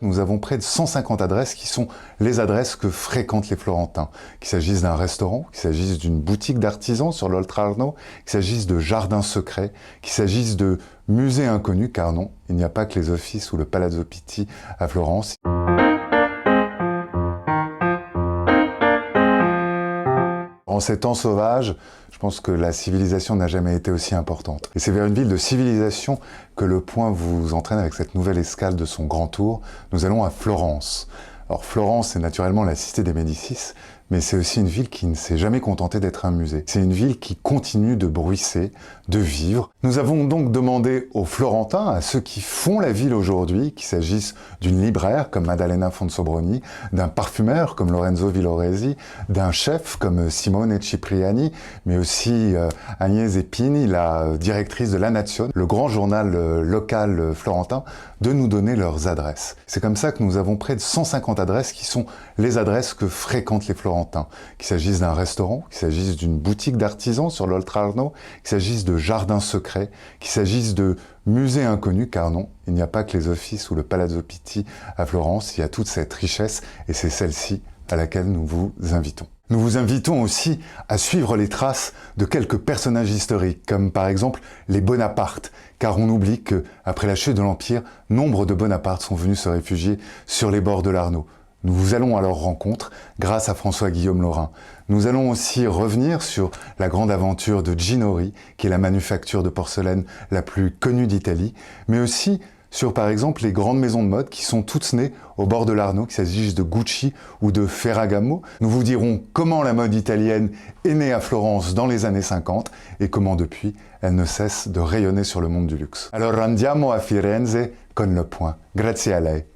Nous avons près de 150 adresses qui sont les adresses que fréquentent les Florentins. Qu'il s'agisse d'un restaurant, qu'il s'agisse d'une boutique d'artisans sur l'Oltrarno, qu'il s'agisse de jardins secrets, qu'il s'agisse de musées inconnus, car non, il n'y a pas que les Offices ou le Palazzo Pitti à Florence. En ces temps sauvages, je pense que la civilisation n'a jamais été aussi importante. Et c'est vers une ville de civilisation que le point vous entraîne avec cette nouvelle escale de son grand tour. Nous allons à Florence. Alors Florence, c'est naturellement la cité des Médicis, mais c'est aussi une ville qui ne s'est jamais contentée d'être un musée. C'est une ville qui continue de bruisser, de vivre. Nous avons donc demandé aux Florentins, à ceux qui font la ville aujourd'hui, qu'il s'agisse d'une libraire comme Maddalena Fonsobroni, d'un parfumeur comme Lorenzo Villoresi, d'un chef comme Simone Cipriani, mais aussi Agnès Epini, la directrice de La Nazione, le grand journal local florentin, de nous donner leurs adresses. C'est comme ça que nous avons près de 150 adresses qui sont les adresses que fréquentent les Florentins. Qu'il s'agisse d'un restaurant, qu'il s'agisse d'une boutique d'artisans sur l'Oltrarno, qu'il s'agisse de jardins secrets, qu'il s'agisse de musées inconnus, car non, il n'y a pas que les Offices ou le Palazzo Pitti à Florence, il y a toute cette richesse et c'est celle-ci à laquelle nous vous invitons. Nous vous invitons aussi à suivre les traces de quelques personnages historiques, comme par exemple les Bonaparte, car on oublie qu'après la chute de l'Empire, nombre de Bonaparte sont venus se réfugier sur les bords de l'Arno. Nous allons à leur rencontre grâce à François-Guillaume Laurin. Nous allons aussi revenir sur la grande aventure de Ginori, qui est la manufacture de porcelaine la plus connue d'Italie, mais aussi sur par exemple les grandes maisons de mode qui sont toutes nées au bord de l'Arno, qu'il s'agisse de Gucci ou de Ferragamo. Nous vous dirons comment la mode italienne est née à Florence dans les années 50 et comment depuis elle ne cesse de rayonner sur le monde du luxe. Alors andiamo a Firenze con le point. Grazie a lei.